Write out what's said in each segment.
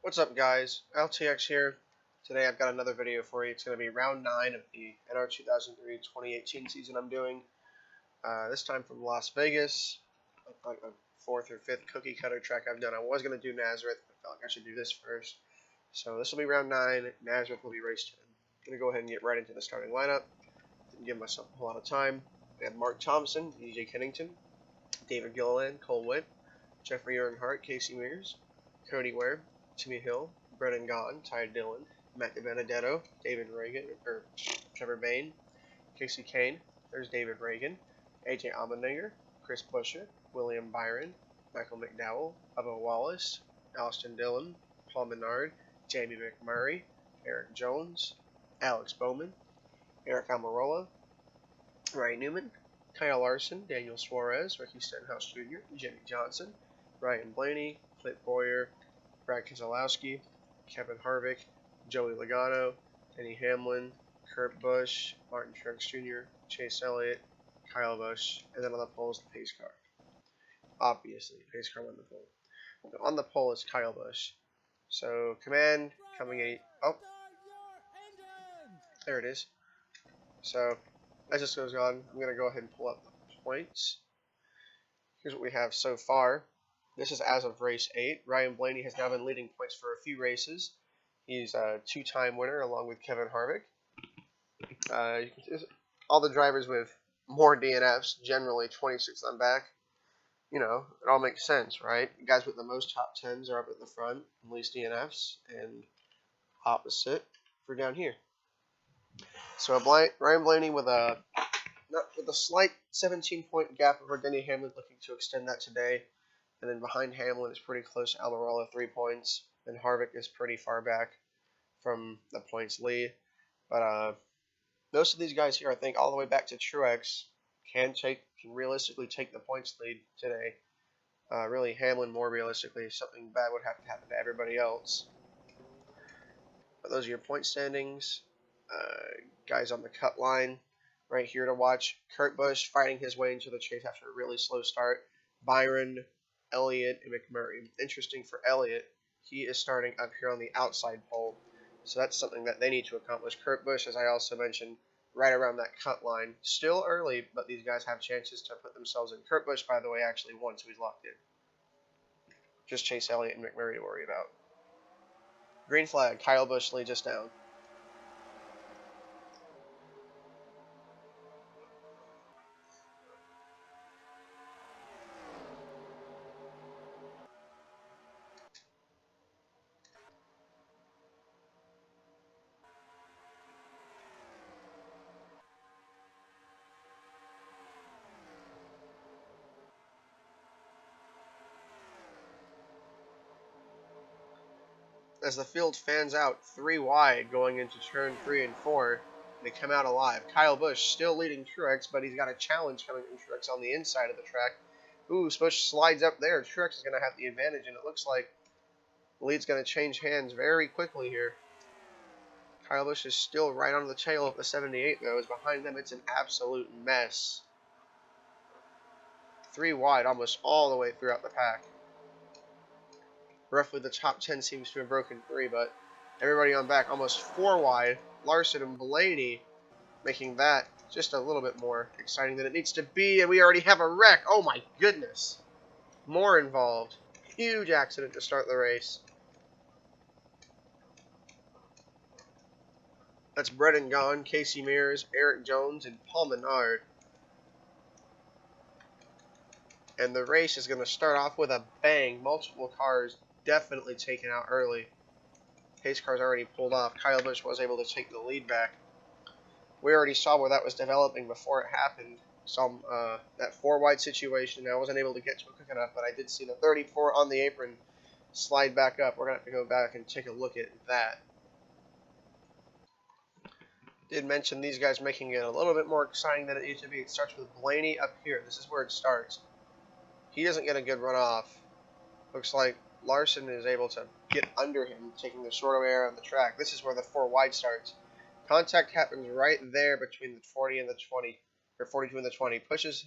What's up, guys? LTX here. Today I've got another video for you. It's going to be round 9 of the NR2003 2018 season I'm doing. This time from Las Vegas. Like the 4th or 5th cookie cutter track I've done. I was going to do Nazareth, but I felt like I should do this first. So this will be round 9. Nazareth will be race 10. I'm going to go ahead and get right into the starting lineup. Didn't give myself a whole lot of time. We have Mark Thompson, E.J. Kennington, David Gilliland, Cole Witt, Jeffrey Earnhardt, Casey Mears, Cody Ware, Timmy Hill, Brennan Gaughan, Ty Dillon, Matt DiBenedetto, David Reagan, or Trevor Bayne, Casey Kane, there's David Reagan, AJ Allmendinger, Chris Buescher, William Byron, Michael McDowell, Bubba Wallace, Austin Dillon, Paul Menard, Jamie McMurray, Eric Jones, Alex Bowman, Eric Almirola, Ryan Newman, Kyle Larson, Daniel Suarez, Ricky Stenhouse Jr., Jimmy Johnson, Ryan Blaney, Clint Boyer, Brad Keselowski, Kevin Harvick, Joey Logano, Denny Hamlin, Kurt Busch, Martin Truex Jr., Chase Elliott, Kyle Busch, and then on the pole is the pace car. Obviously, the pace car won the pole. Now, on the pole is Kyle Busch. So, command coming in. Oh, there it is. So, as this goes on, I'm going to go ahead and pull up the points. Here's what we have so far. This is as of race 8. Ryan Blaney has now been leading points for a few races. He's a 2-time winner along with Kevin Harvick. You can see all the drivers with more DNFs, generally 26 on back. You know, it all makes sense, right? The guys with the most top 10s are up at the front, least DNFs, and opposite for down here. So Ryan Blaney with a slight 17-point gap over Denny Hamlin, looking to extend that today. And then behind Hamlin is pretty close to Almirola, 3 points. And Harvick is pretty far back from the points lead. But most of these guys here, I think, all the way back to Truex, can realistically take the points lead today. Really, Hamlin more realistically. Something bad would have to happen to everybody else. But those are your point standings. Guys on the cut line right here to watch. Kurt Busch fighting his way into the chase after a really slow start. Byron, Elliott, and McMurray. Interesting for Elliott, he is starting up here on the outside pole, so that's something that they need to accomplish. Kurt Busch, as I also mentioned, right around that cut line. Still early, but these guys have chances to put themselves in. Kurt Busch, by the way, actually won, so he's locked in. Just Chase Elliott and McMurray to worry about. Green flag, Kyle Busch leads us down. As the field fans out 3 wide going into turn 3 and 4, they come out alive. Kyle Busch still leading Truex, but he's got a challenge coming from Truex on the inside of the track. Ooh, Busch slides up there. Truex is going to have the advantage, and it looks like the lead's going to change hands very quickly here. Kyle Busch is still right on the tail of the 78, though. As behind them, it's an absolute mess. 3 wide almost all the way throughout the pack. Roughly the top 10 seems to have broken 3, but everybody on back almost 4 wide. Larson and Blaney making that just a little bit more exciting than it needs to be, and we already have a wreck. Oh my goodness. More involved. Huge accident to start the race. That's Brennan Gaughan, Casey Mears, Eric Jones, and Paul Menard. And the race is going to start off with a bang. Multiple cars definitely taken out early. Pace car's already pulled off. Kyle Busch was able to take the lead back. We already saw where that was developing before it happened. Saw that 4 wide situation. I wasn't able to get to it quick enough, but I did see the 34 on the apron slide back up. We're going to have to go back and take a look at that. Did mention these guys making it a little bit more exciting than it used to be. It starts with Blaney up here. This is where it starts. He doesn't get a good run off. Looks like Larson is able to get under him, taking the shorter way around the track. This is where the 4 wide starts. Contact happens right there between the 40 and the 20, or 42 and the 20. Pushes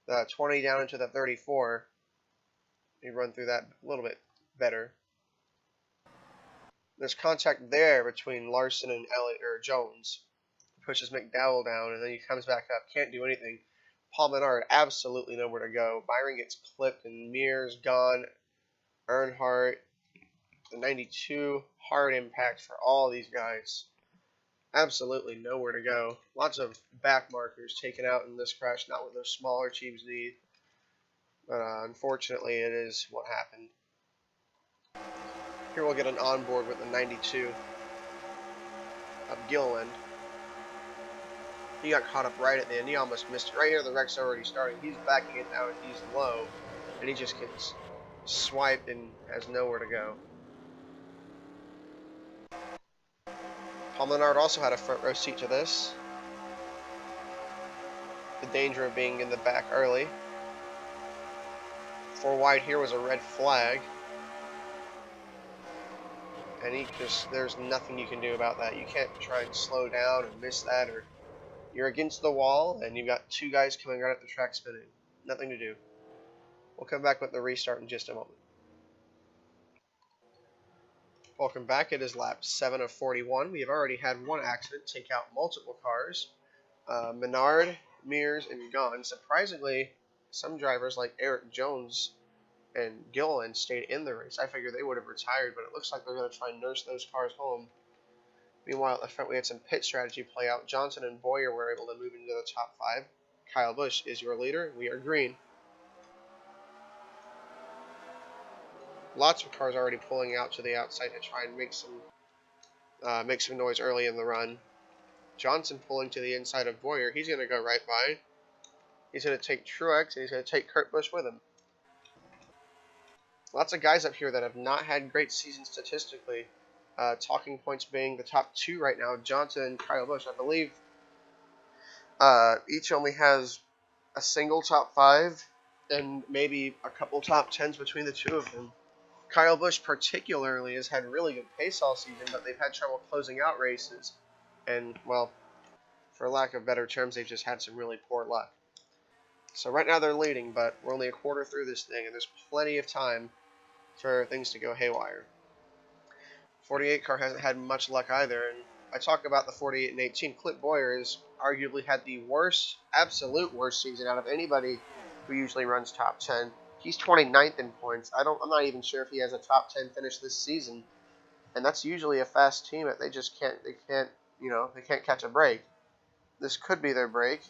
the 20 down into the 34. You run through that a little bit better. There's contact there between Larson and Jones. Pushes McDowell down, and then he comes back up. Can't do anything. Paul Menard, absolutely nowhere to go. Byron gets clipped, and Mears gone. Earnhardt, the 92, hard impact for all these guys. Absolutely nowhere to go. Lots of back markers taken out in this crash, not what those smaller teams need. But unfortunately, it is what happened. Here we'll get an onboard with the 92 of Gilliland. He got caught up right at the end. He almost missed it. Right here, the wreck's already starting. He's backing it now, and he's low. And he just gets swiped and has nowhere to go. Paul Menard also had a front row seat to this. The danger of being in the back early. 4 wide here was a red flag. And there's nothing you can do about that. You can't try and slow down and miss that, or you're against the wall and you've got 2 guys coming right at the track spinning. Nothing to do. We'll come back with the restart in just a moment. Welcome back. It is lap 7 of 41. We have already had 1 accident take out multiple cars. Menard, Mears, and Gunn. Surprisingly, some drivers like Eric Jones and Gilliland stayed in the race. I figured they would have retired, but it looks like they're going to try and nurse those cars home. Meanwhile, at the front, we had some pit strategy play out. Johnson and Boyer were able to move into the top 5. Kyle Busch is your leader. We are green. Lots of cars already pulling out to the outside to try and make some noise early in the run. Johnson pulling to the inside of Boyer. He's going to go right by. He's going to take Truex, and he's going to take Kurt Busch with him. Lots of guys up here that have not had great seasons statistically. Talking points being the top 2 right now, Johnson and Kyle Busch. I believe each only has a single top 5 and maybe a couple top 10s between the 2 of them. Kyle Busch particularly has had really good pace all season, but they've had trouble closing out races. And, well, for lack of better terms, they've just had some really poor luck. So right now they're leading, but we're only a quarter through this thing, and there's plenty of time for things to go haywire. 48 car hasn't had much luck either, and I talk about the 48 and 18. Clint Boyer has arguably had the worst, absolute worst season out of anybody who usually runs top 10. He's 29th in points. I'm not even sure if he has a top 10 finish this season, and that's usually a fast team. They just can't catch a break. This could be their break.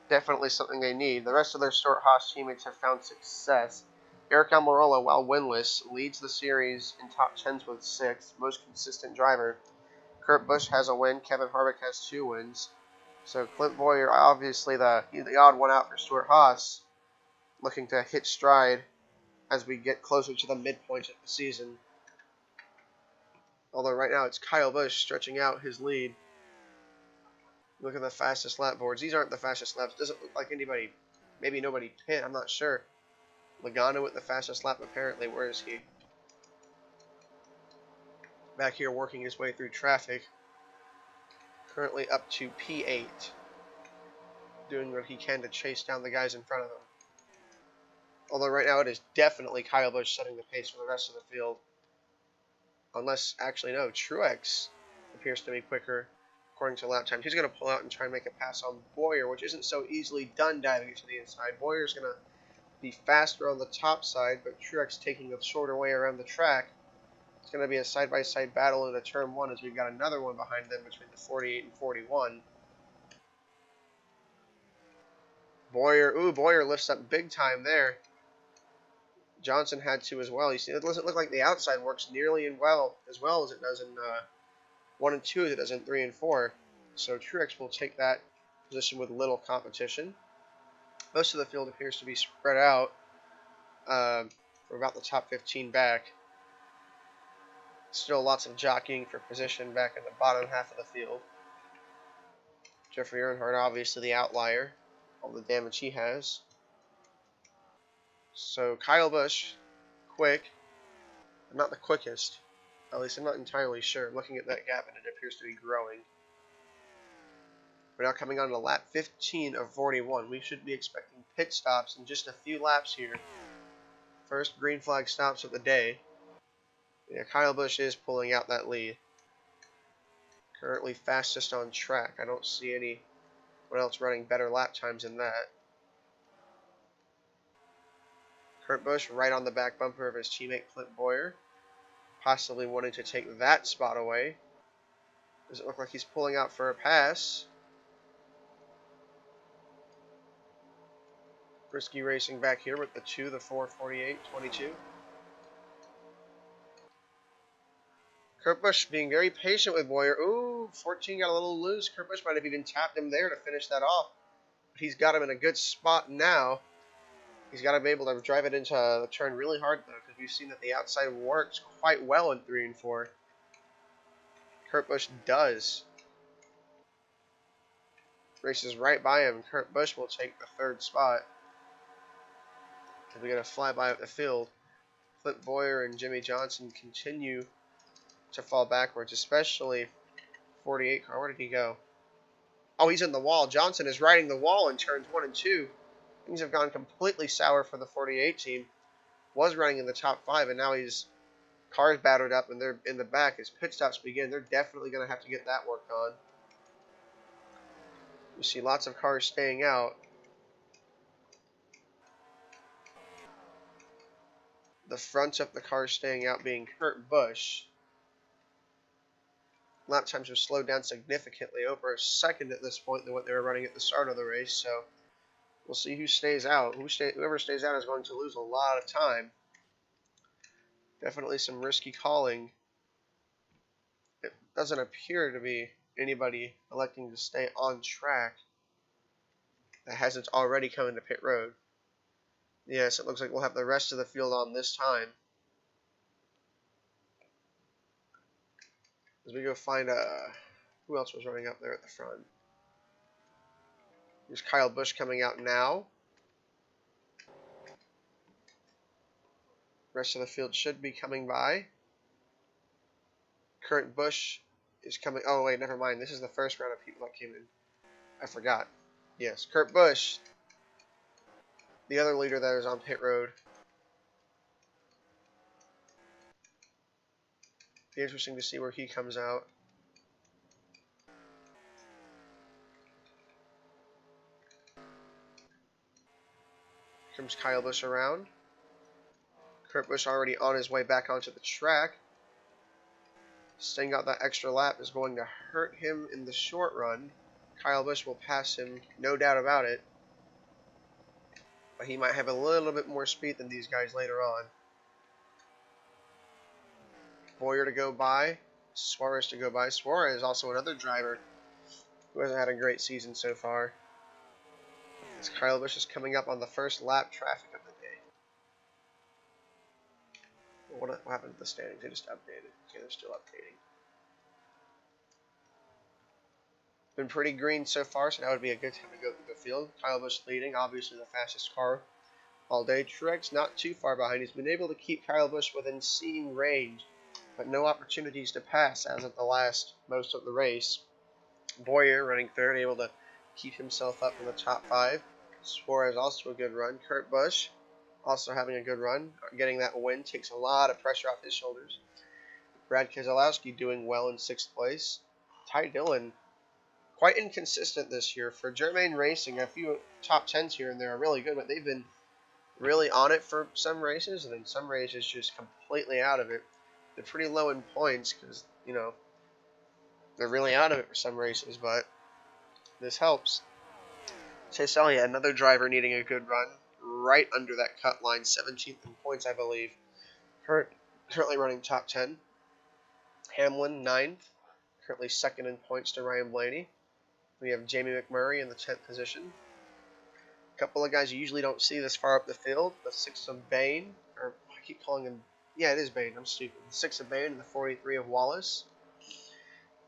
Definitely something they need. The rest of their Stewart-Haas teammates have found success. Eric Almirola, while winless, leads the series in top 10s with 6, most consistent driver. Kurt Busch has a win. Kevin Harvick has 2 wins. So Clint Boyer, obviously the odd one out for Stewart-Haas, looking to hit stride as we get closer to the midpoint of the season. Although right now it's Kyle Busch stretching out his lead. Look at the fastest lap boards. These aren't the fastest laps. Doesn't look like anybody, maybe nobody pit. I'm not sure. Logano with the fastest lap apparently. Where is he? Back here working his way through traffic. Currently up to P8. Doing what he can to chase down the guys in front of him. Although right now it is definitely Kyle Busch setting the pace for the rest of the field. Unless, actually no, Truex appears to be quicker according to lap time. He's going to pull out and try and make a pass on Boyer, which isn't so easily done diving it to the inside. Boyer's going to be faster on the top side, but Truex taking the shorter way around the track. It's going to be a side-by-side battle into turn 1 as we've got another one behind them between the 48 and 41. Boyer lifts up big time there. Johnson had to as well. You see, it doesn't look like the outside works nearly as well as it does in 1 and 2 as it does in 3 and 4. So Truex will take that position with little competition. Most of the field appears to be spread out for about the top 15 back. Still lots of jockeying for position back in the bottom half of the field. Jeffrey Earnhardt, obviously the outlier, all the damage he has. So Kyle Busch, quick, but not the quickest. At least I'm not entirely sure. Looking at that gap, and it appears to be growing. We're now coming on to lap 15 of 41. We should be expecting pit stops in just a few laps here. First green flag stops of the day Yeah, Kyle Busch is pulling out that lead. Currently fastest on track. I don't see anyone else running better lap times than that. Kurt Busch right on the back bumper of his teammate Clint Boyer, possibly wanting to take that spot away. Does it look like he's pulling out for a pass? Risky racing back here with the 2, the 4, 48, 22. Kurt Busch being very patient with Boyer. Ooh, 14 got a little loose. Kurt Busch might have even tapped him there to finish that off. But he's got him in a good spot now. He's got to be able to drive it into the turn really hard, though, because we've seen that the outside works quite well in 3 and 4. Kurt Busch does. Races right by him. Kurt Busch will take the 3rd spot. As we get a flyby of the field, Clint Boyer and Jimmy Johnson continue to fall backwards, especially 48 car. Where did he go? Oh, he's in the wall. Johnson is riding the wall in turns 1 and 2. Things have gone completely sour for the 48 team. Was running in the top 5, and now he's cars battered up, and they're in the back. As pit stops begin, they're definitely going to have to get that worked on. You see lots of cars staying out. The front of the car staying out being Kurt Busch. Lap times have slowed down significantly, over a second at this point than what they were running at the start of the race. So we'll see who stays out. Whoever stays out is going to lose a lot of time. Definitely some risky calling. It doesn't appear to be anybody electing to stay on track that hasn't already come into pit road. Yes, it looks like we'll have the rest of the field on this time. As we go find who else was running up there at the front. Here's Kyle Busch coming out now. Rest of the field should be coming by. Kurt Busch is coming. Oh wait, never mind. This is the first round of people that came in. I forgot. Yes, Kurt Busch, the other leader that is on pit road. Be interesting to see where he comes out. Comes Kyle Busch around. Kurt Busch already on his way back onto the track. Staying out that extra lap is going to hurt him in the short run. Kyle Busch will pass him, no doubt about it. But he might have a little bit more speed than these guys later on. Boyer to go by. Suarez to go by. Suarez is also another driver who hasn't had a great season so far. As Kyle Busch is coming up on the first lap traffic of the day. What happened to the standings? They just updated. Okay, they're still updating. Been pretty green so far, so that would be a good time to go through the field. Kyle Busch leading, obviously the fastest car all day. Truex not too far behind. He's been able to keep Kyle Busch within seeing range, but no opportunities to pass as of the last most of the race. Boyer running 3rd, able to keep himself up in the top 5. Suarez also a good run. Kurt Busch also having a good run. Getting that win takes a lot of pressure off his shoulders. Brad Keselowski doing well in 6th place. Ty Dillon quite inconsistent this year. For Germain Racing, a few top 10s here and there are really good, but they've been really on it for some races, and then some races just completely out of it. They're pretty low in points because, you know, they're really out of it for some races, but this helps. Chase Elliott, another driver needing a good run, right under that cut line, 17th in points, I believe. Currently running top 10. Hamlin, 9th, currently 2nd in points to Ryan Blaney. We have Jamie McMurray in the 10th position. A couple of guys you usually don't see this far up the field. The 6 of Bain, or I keep calling him, yeah, it is Bain, I'm stupid. The 6 of Bain and the 43 of Wallace.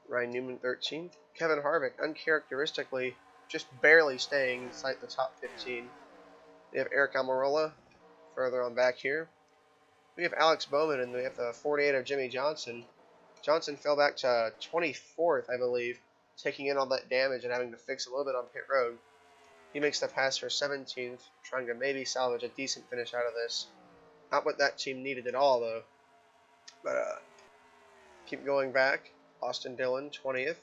Ryan Newman, 13th. Kevin Harvick, uncharacteristically, just barely staying inside the top 15. We have Eric Almirola further on back here. We have Alex Bowman, and we have the 48 of Jimmy Johnson. Johnson fell back to 24th, I believe, taking in all that damage and having to fix a little bit on pit road. He makes the pass for 17th, trying to maybe salvage a decent finish out of this. Not what that team needed at all, though. But keep going back. Austin Dillon, 20th.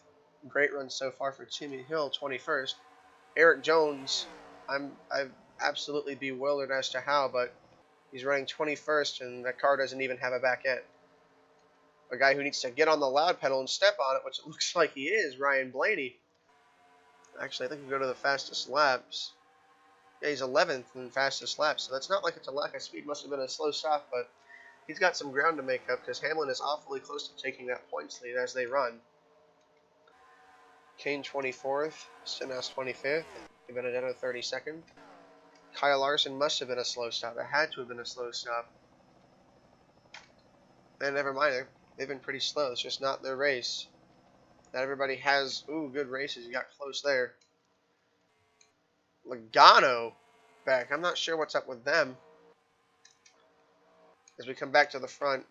Great run so far for Timmy Hill, 21st. Eric Jones, I've absolutely bewildered as to how, but he's running 21st, and that car doesn't even have a back end. A guy who needs to get on the loud pedal and step on it, which it looks like he is, Ryan Blaney. Actually, I think we go to the fastest laps. Yeah, he's 11th in fastest laps, so that's not like it's a lack of speed. Must have been a slow stop, but he's got some ground to make up because Hamlin is awfully close to taking that points lead as they run. Kane 24th, Stenhouse 25th, Benedetto 32nd. Kyle Larson must have been a slow stop. It had to have been a slow stop. And never mind, they've been pretty slow. It's just not their race. Not everybody has, good races. You got close there. Logano back. I'm not sure what's up with them. As we come back to the front,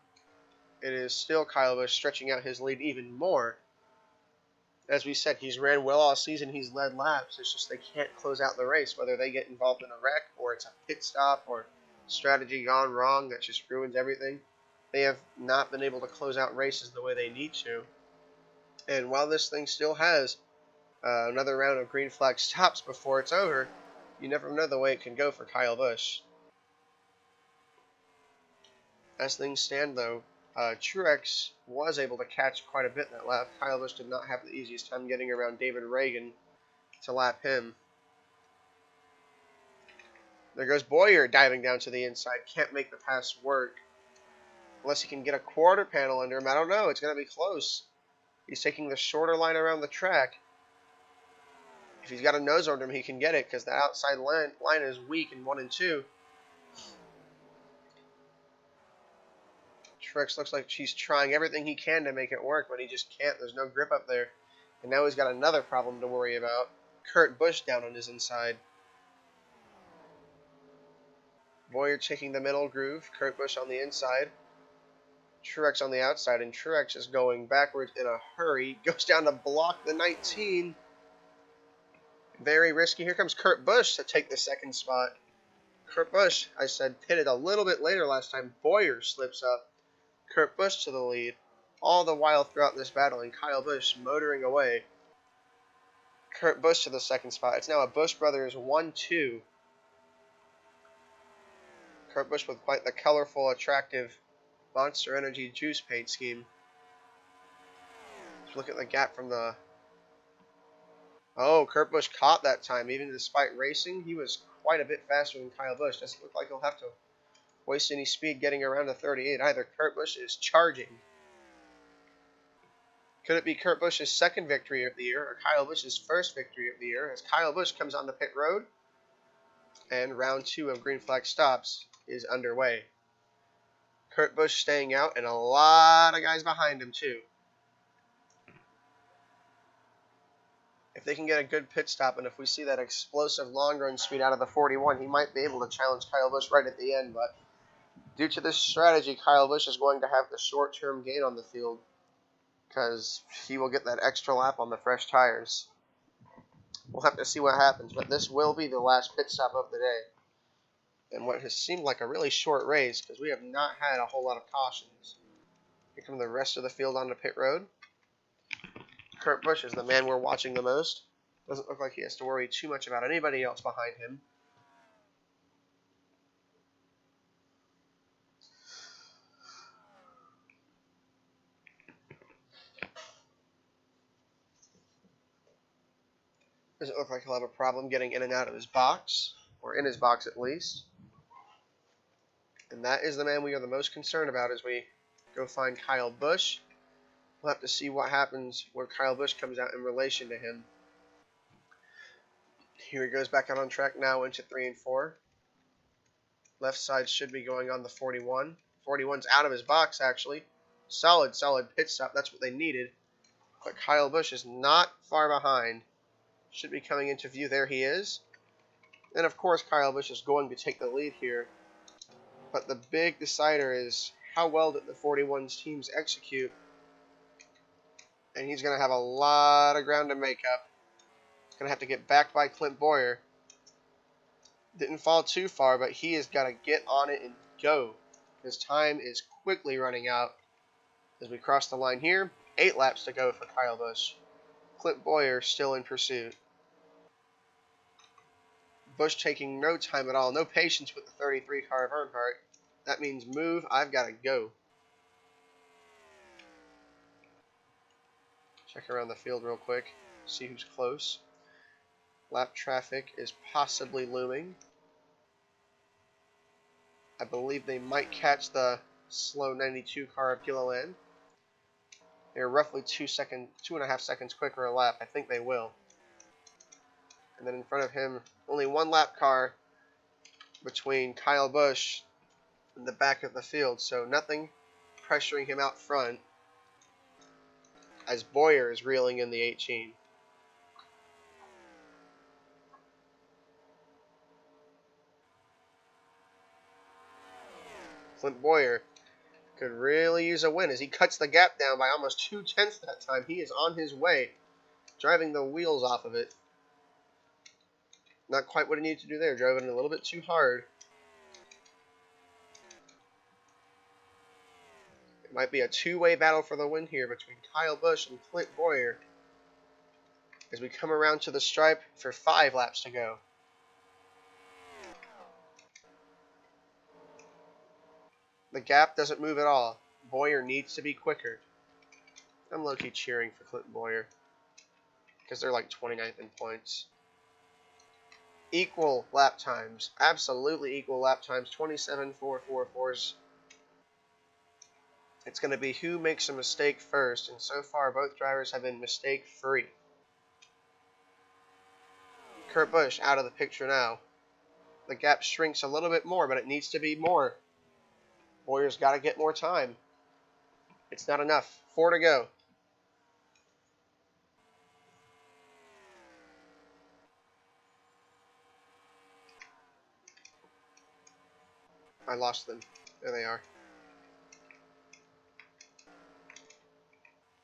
it is still Kyle Busch stretching out his lead even more. As we said, he's ran well all season. He's led laps. It's just they can't close out the race, whether they get involved in a wreck or it's a pit stop or strategy gone wrong that just ruins everything. They have not been able to close out races the way they need to. And while this thing still has another round of green flag stops before it's over, you never know the way it can go for Kyle Busch. As things stand, though, Truex was able to catch quite a bit in that lap. Kyle Busch did not have the easiest time getting around David Reagan to lap him. There goes Bowyer diving down to the inside. Can't make the pass work. Unless he can get a quarter panel under him. I don't know. It's going to be close. He's taking the shorter line around the track. If he's got a nose under him, he can get it because the outside line is weak in 1 and 2. Truex looks like he's trying everything he can to make it work, but he just can't. There's no grip up there. And now he's got another problem to worry about. Kurt Busch down on his inside. Bowyer taking the middle groove. Kurt Busch on the inside. Truex on the outside, and Truex is going backwards in a hurry. Goes down to block the 19. Very risky. Here comes Kurt Busch to take the second spot. Kurt Busch, I said, pitted a little bit later last time. Bowyer slips up. Kurt Busch to the lead. All the while throughout this battle, and Kyle Busch motoring away. Kurt Busch to the second spot. It's now a Busch Brothers 1-2. Kurt Busch with quite the colorful, attractive Monster Energy juice paint scheme. Let's look at the gap from the... Oh, Kurt Busch caught that time. Even despite racing, he was quite a bit faster than Kyle Busch. Doesn't look like he'll have to waste any speed getting around to 38 either. Kurt Busch is charging. Could it be Kurt Busch's second victory of the year or Kyle Busch's first victory of the year as Kyle Busch comes onto pit road and round 2 of green flag stops is underway. Kurt Busch staying out, and a lot of guys behind him, too. If they can get a good pit stop, and if we see that explosive long-run speed out of the 41, he might be able to challenge Kyle Busch right at the end. But due to this strategy, Kyle Busch is going to have the short-term gain on the field because he will get that extra lap on the fresh tires. We'll have to see what happens, but this will be the last pit stop of the day. And what has seemed like a really short race because we have not had a whole lot of cautions. Here come the rest of the field onto pit road. Kurt Busch is the man we're watching the most. Doesn't look like he has to worry too much about anybody else behind him. Doesn't look like he'll have a problem getting in and out of his box, or in his box at least. And that is the man we are the most concerned about as we go find Kyle Busch. We'll have to see what happens where Kyle Busch comes out in relation to him. Here he goes back out on track now into 3 and 4. Left side should be going on the 41. 41's out of his box, actually. Solid pit stop. That's what they needed. But Kyle Busch is not far behind. Should be coming into view. There he is. And, of course, Kyle Busch is going to take the lead here. But the big decider is how well did the 41's teams execute. And he's going to have a lot of ground to make up. He's going to have to get back by Clint Bowyer. Didn't fall too far, but he has got to get on it and go. His time is quickly running out. As we cross the line here, 8 laps to go for Kyle Busch. Clint Bowyer still in pursuit. Busch taking no time at all, no patience with the 33 car of Earnhardt. That means move, I've got to go. Check around the field real quick, see who's close. Lap traffic is possibly looming. I believe they might catch the slow 92 car of Gilliland. They're roughly 2.5 seconds quicker a lap. I think they will. And then in front of him, only 1 lap car between Kyle Busch and the back of the field. So nothing pressuring him out front as Bowyer is reeling in the 18. Clint Bowyer could really use a win as he cuts the gap down by almost 0.2 that time. He is on his way, driving the wheels off of it. Not quite what he needed to do there, driving a little bit too hard. It might be a two-way battle for the win here between Kyle Busch and Clint Bowyer as we come around to the stripe for 5 laps to go. The gap doesn't move at all. Bowyer needs to be quicker. I'm low-key cheering for Clint Bowyer because they're like 29th in points. Equal lap times. Absolutely equal lap times. 27.444s. It's going to be who makes a mistake first, and so far both drivers have been mistake-free. Kurt Busch out of the picture now. The gap shrinks a little bit more, but it needs to be more. Bowyer's got to get more time. It's not enough. 4 to go. I lost them. There they are.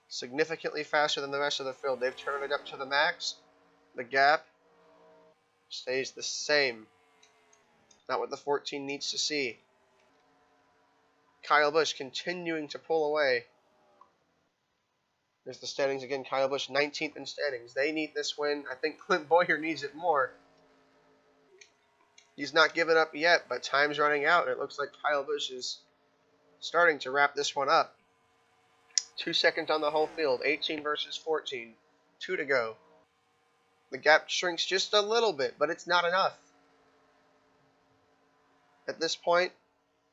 Significantly faster than the rest of the field. They've turned it up to the max. The gap stays the same. Not what the 14 needs to see. Kyle Busch continuing to pull away. There's the standings again. Kyle Busch 19th in standings. They need this win. I think Clint Bowyer needs it more. He's not given up yet, but time's running out, and it looks like Kyle Busch is starting to wrap this one up. 2 seconds on the whole field. 18 versus 14. 2 to go. The gap shrinks just a little bit, but it's not enough. At this point,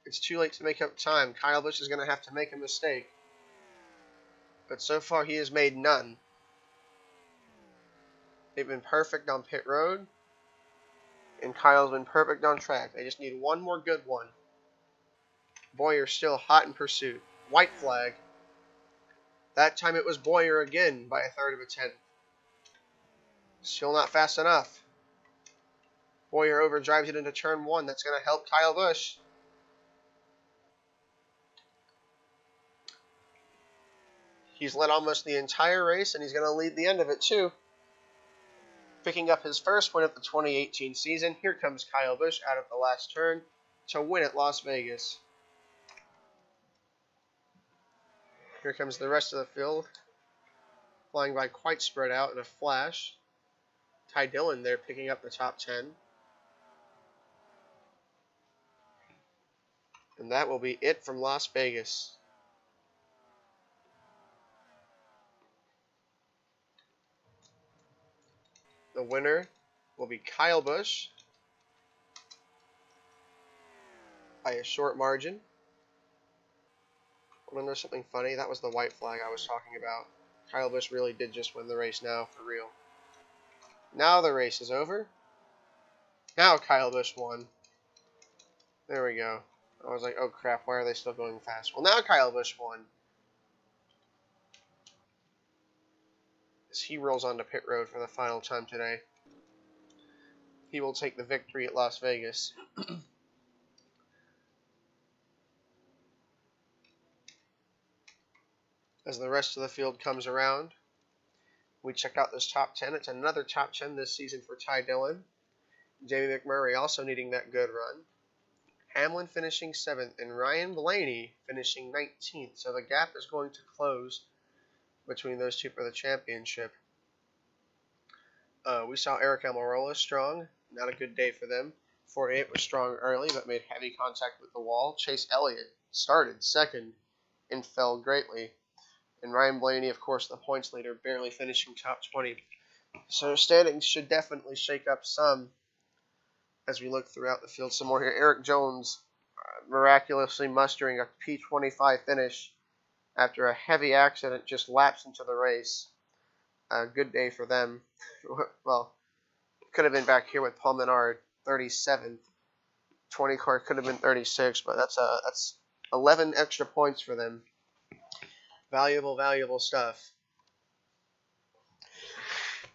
it's too late to make up time. Kyle Busch is going to have to make a mistake. But so far, he has made none. They've been perfect on pit road, and Kyle's been perfect on track. They just need one more good one. Bowyer still hot in pursuit. White flag. That time it was Bowyer again by 1/3 of a tenth. Still not fast enough. Bowyer overdrives it into turn 1. That's going to help Kyle Busch. He's led almost the entire race, and he's going to lead the end of it too. Picking up his first win of the 2018 season. Here comes Kyle Busch out of the last turn to win at Las Vegas. Here comes the rest of the field, flying by quite spread out in a flash. Ty Dillon there picking up the top 10. And that will be it from Las Vegas. The winner will be Kyle Busch by a short margin. Remember something funny? That was the white flag I was talking about. Kyle Busch really did just win the race now, for real. Now the race is over. Now Kyle Busch won. There we go. I was like, oh crap, why are they still going fast? Well, now Kyle Busch won. As he rolls onto pit road for the final time today. He will take the victory at Las Vegas. As the rest of the field comes around, we check out this top 10. It's another top 10 this season for Ty Dillon. Jamie McMurray also needing that good run. Hamlin finishing 7th, and Ryan Blaney finishing 19th. So the gap is going to close between those two for the championship. We saw Eric Almirola strong. Not a good day for them. 48 was strong early, but made heavy contact with the wall. Chase Elliott started second and fell greatly. And Ryan Blaney, of course, the points leader, barely finishing top 20. So standings should definitely shake up some as we look throughout the field some more here. Eric Jones miraculously mustering a P25 finish after a heavy accident just laps into the race. A good day for them. Well, could have been back here with Paul Menard, 37th. 20 car could have been 36, but that's 11 extra points for them. Valuable, valuable stuff.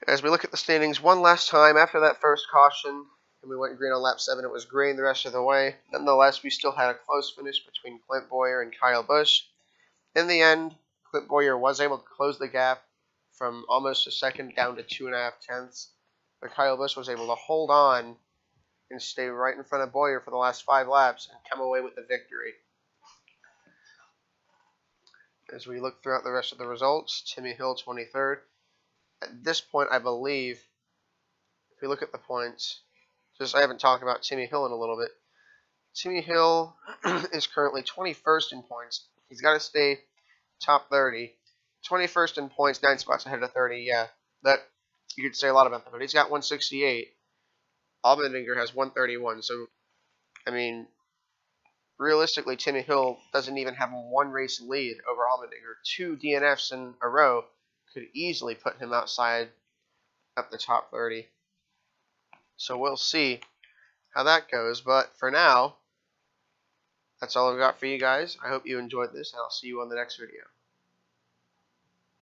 As we look at the standings one last time, after that first caution, and we went green on lap 7, it was green the rest of the way. Nonetheless, we still had a close finish between Clint Boyer and Kyle Busch. In the end, Clint Boyer was able to close the gap from almost a second down to 2.5 tenths. But Kyle Busch was able to hold on and stay right in front of Boyer for the last 5 laps and come away with the victory. As we look throughout the rest of the results, Timmy Hill 23rd. At this point, I believe, if we look at the points, I haven't talked about Timmy Hill in a little bit. Timmy Hill is currently 21st in points. He's got to stay top 30. 21st in points, 9 spots ahead of 30. Yeah, that you could say a lot about that, but he's got 168. Allmendinger has 131. So, I mean, realistically, Timmy Hill doesn't even have a 1 race lead over Allmendinger. 2 DNFs in a row could easily put him outside up the top 30. So we'll see how that goes. But for now, that's all I've got for you guys. I hope you enjoyed this, and I'll see you on the next video.